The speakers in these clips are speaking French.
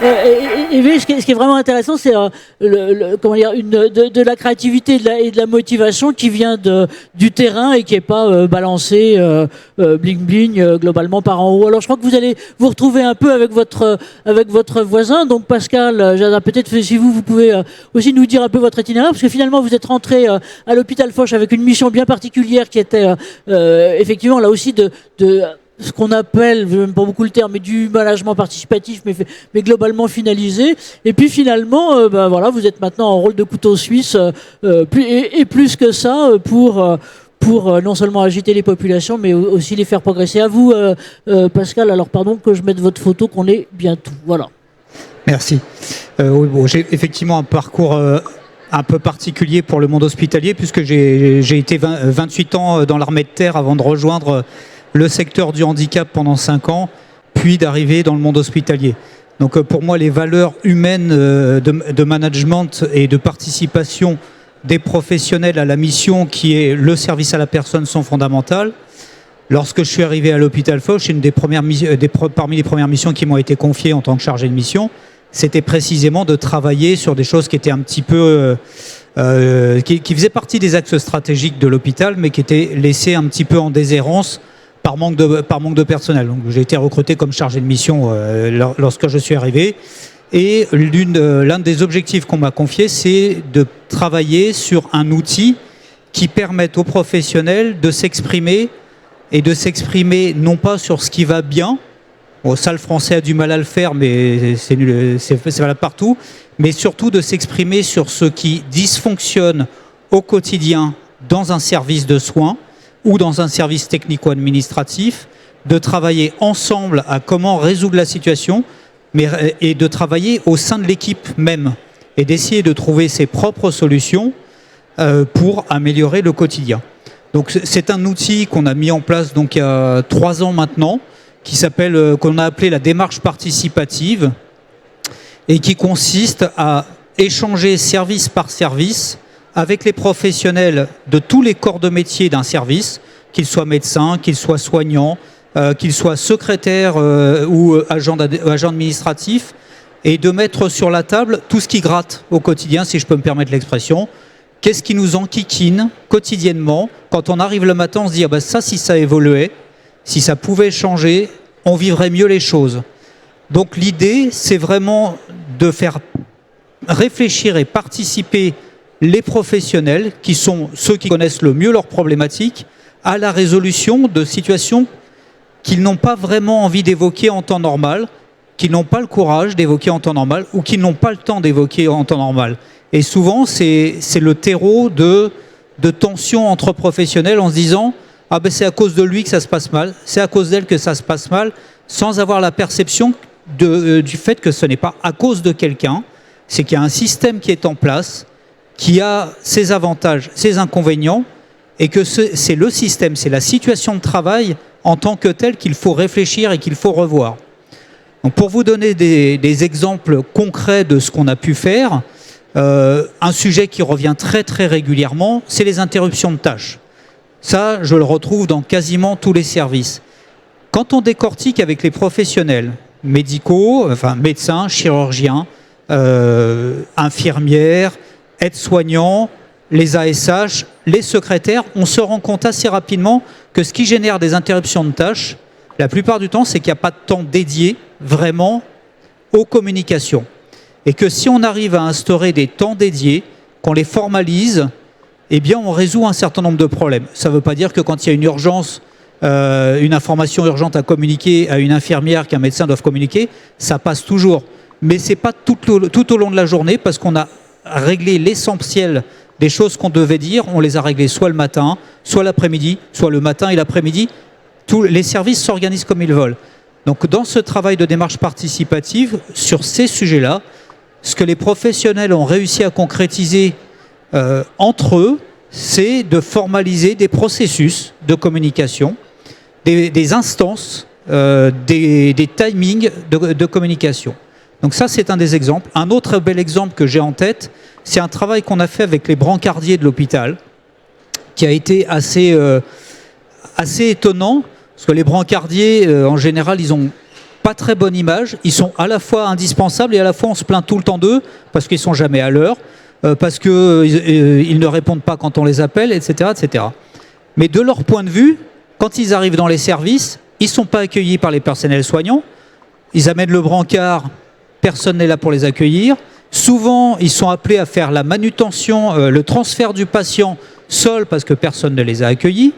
Et ce qui est vraiment intéressant, c'est comment dire, de la créativité et de la motivation qui vient du terrain et qui n'est pas balancée bling bling globalement par en haut. Alors je crois que vous allez vous retrouver un peu avec votre voisin. Donc Pascal Jadin, peut-être si vous pouvez aussi nous dire un peu votre itinéraire, parce que finalement vous êtes rentré à l'hôpital Foch avec une mission bien particulière qui était effectivement là aussi de ce qu'on appelle, je n'aime pas beaucoup le terme, mais du management participatif, mais globalement finalisé. Et puis finalement, voilà, vous êtes maintenant en rôle de couteau suisse, plus que ça, pour non seulement agiter les populations, mais aussi les faire progresser. À vous, Pascal, alors pardon que je mette votre photo, qu'on ait bien tout. Voilà. Merci. Oui, bon, j'ai effectivement un parcours un peu particulier pour le monde hospitalier, puisque j'ai été 28 ans dans l'armée de terre avant de rejoindre le secteur du handicap pendant 5 ans, puis d'arriver dans le monde hospitalier. Donc pour moi, les valeurs humaines de management et de participation des professionnels à la mission qui est le service à la personne sont fondamentales. Lorsque je suis arrivé à l'hôpital Foch, une parmi les premières missions qui m'ont été confiées en tant que chargé de mission, c'était précisément de travailler sur des choses qui étaient un petit peu... qui faisaient partie des axes stratégiques de l'hôpital, mais qui étaient laissés un petit peu en déshérence par manque de personnel. Donc, j'ai été recruté comme chargé de mission lorsque je suis arrivé. Et l'un des objectifs qu'on m'a confié, c'est de travailler sur un outil qui permette aux professionnels de s'exprimer, et de s'exprimer non pas sur ce qui va bien. Bon, ça, le français a du mal à le faire, mais c'est valable partout. Mais surtout de s'exprimer sur ce qui dysfonctionne au quotidien dans un service de soins ou dans un service technico-administratif, de travailler ensemble à comment résoudre la situation, et de travailler au sein de l'équipe même, et d'essayer de trouver ses propres solutions pour améliorer le quotidien. Donc c'est un outil qu'on a mis en place donc, il y a 3 ans maintenant, qu'on a appelé la démarche participative, et qui consiste à échanger service par service avec les professionnels de tous les corps de métier d'un service, qu'ils soient médecins, qu'ils soient soignants, qu'ils soient secrétaires ou agents administratifs, et de mettre sur la table tout ce qui gratte au quotidien, si je peux me permettre l'expression. Qu'est-ce qui nous enquiquine quotidiennement? Quand on arrive le matin, on se dit « ça, si ça évoluait, si ça pouvait changer, on vivrait mieux les choses ». Donc l'idée, c'est vraiment de faire réfléchir et participer les professionnels, qui sont ceux qui connaissent le mieux leurs problématiques, à la résolution de situations qu'ils n'ont pas vraiment envie d'évoquer en temps normal, qu'ils n'ont pas le courage d'évoquer en temps normal, ou qu'ils n'ont pas le temps d'évoquer en temps normal. Et souvent, c'est le terreau de tensions entre professionnels, en se disant « Ah ben c'est à cause de lui que ça se passe mal, c'est à cause d'elle que ça se passe mal », sans avoir la perception du fait que ce n'est pas à cause de quelqu'un, c'est qu'il y a un système qui est en place, qui a ses avantages, ses inconvénients, et que c'est le système, c'est la situation de travail en tant que telle qu'il faut réfléchir et qu'il faut revoir. Donc pour vous donner des exemples concrets de ce qu'on a pu faire, un sujet qui revient très très régulièrement, c'est les interruptions de tâches. Ça, je le retrouve dans quasiment tous les services. Quand on décortique avec les professionnels médicaux, enfin médecins, chirurgiens, infirmières, aides-soignants, les ASH, les secrétaires, on se rend compte assez rapidement que ce qui génère des interruptions de tâches, la plupart du temps, c'est qu'il n'y a pas de temps dédié vraiment aux communications. Et que si on arrive à instaurer des temps dédiés, qu'on les formalise, eh bien on résout un certain nombre de problèmes. Ça ne veut pas dire que quand il y a une urgence, une information urgente à communiquer à une infirmière qu'un médecin doit communiquer, ça passe toujours. Mais ce n'est pas tout au long de la journée, parce qu'on a réglé l'essentiel des choses qu'on devait dire, on les a réglées soit le matin, soit l'après-midi, soit le matin et l'après-midi. Les services s'organisent comme ils veulent. Donc dans ce travail de démarche participative, sur ces sujets-là, ce que les professionnels ont réussi à concrétiser entre eux, c'est de formaliser des processus de communication, des instances, des timings de communication. Donc ça, c'est un des exemples. Un autre bel exemple que j'ai en tête, c'est un travail qu'on a fait avec les brancardiers de l'hôpital, qui a été assez étonnant, parce que les brancardiers, en général, ils ont pas très bonne image. Ils sont à la fois indispensables et à la fois on se plaint tout le temps d'eux parce qu'ils sont jamais à l'heure, parce qu'ils ne répondent pas quand on les appelle, etc., etc. Mais de leur point de vue, quand ils arrivent dans les services, ils ne sont pas accueillis par les personnels soignants. Ils amènent le brancard, personne n'est là pour les accueillir. Souvent, ils sont appelés à faire la manutention, le transfert du patient seul parce que personne ne les a accueillis.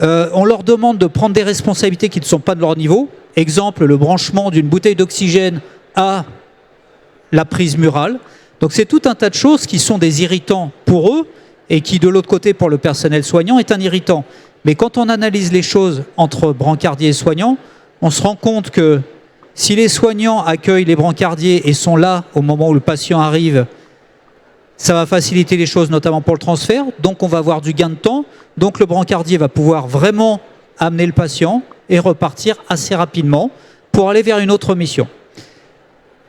On leur demande de prendre des responsabilités qui ne sont pas de leur niveau. Exemple, le branchement d'une bouteille d'oxygène à la prise murale. Donc c'est tout un tas de choses qui sont des irritants pour eux et qui, de l'autre côté, pour le personnel soignant, est un irritant. Mais quand on analyse les choses entre brancardiers et soignants, on se rend compte que si les soignants accueillent les brancardiers et sont là au moment où le patient arrive, ça va faciliter les choses, notamment pour le transfert. Donc on va avoir du gain de temps. Donc le brancardier va pouvoir vraiment amener le patient et repartir assez rapidement pour aller vers une autre mission.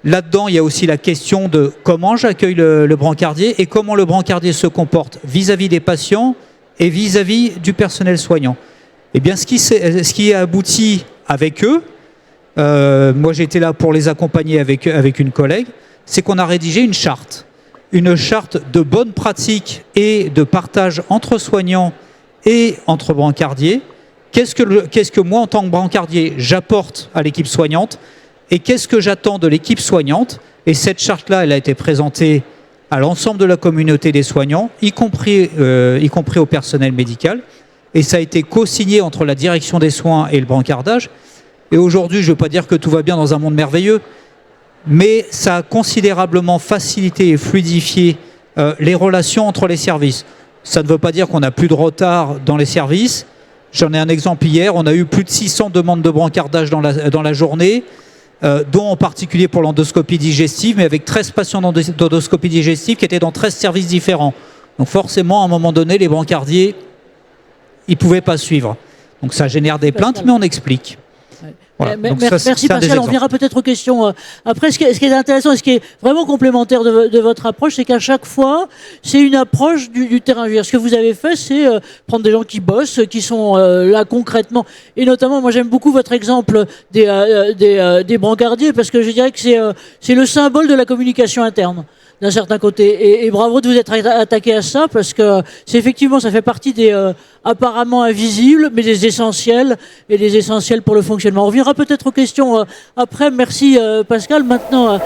Là-dedans, il y a aussi la question de comment j'accueille le brancardier et comment le brancardier se comporte vis-à-vis des patients et vis-à-vis du personnel soignant. Eh bien, ce qui a abouti avec eux, moi j'étais là pour les accompagner avec une collègue, c'est qu'on a rédigé une charte de bonnes pratiques et de partage entre soignants et entre brancardiers. Qu'est-ce que moi, en tant que brancardier, j'apporte à l'équipe soignante et qu'est-ce que j'attends de l'équipe soignante? Et cette charte-là, elle a été présentée à l'ensemble de la communauté des soignants, y compris au personnel médical. Et ça a été co-signé entre la direction des soins et le brancardage. Et aujourd'hui, je ne veux pas dire que tout va bien dans un monde merveilleux, mais ça a considérablement facilité et fluidifié les relations entre les services. Ça ne veut pas dire qu'on n'a plus de retard dans les services. J'en ai un exemple hier, on a eu plus de 600 demandes de brancardage dans la journée, dont en particulier pour l'endoscopie digestive, mais avec 13 patients d'endoscopie digestive qui étaient dans 13 services différents. Donc forcément, à un moment donné, les brancardiers, ils ne pouvaient pas suivre. Donc ça génère des plaintes, mais on explique. Voilà. Merci Pascal, on reviendra peut-être aux questions après. Ce qui est intéressant et ce qui est vraiment complémentaire de votre approche, c'est qu'à chaque fois, c'est une approche du terrain. Je veux dire, ce que vous avez fait, c'est prendre des gens qui bossent, qui sont là concrètement. Et notamment, moi j'aime beaucoup votre exemple des brancardiers, parce que je dirais que c'est le symbole de la communication interne, d'un certain côté. Et bravo de vous être attaqué à ça, parce que c'est effectivement, ça fait partie des apparemment invisibles, mais des essentiels, et des essentiels pour le fonctionnement. On reviendra peut-être aux questions après. Merci Pascal. Maintenant...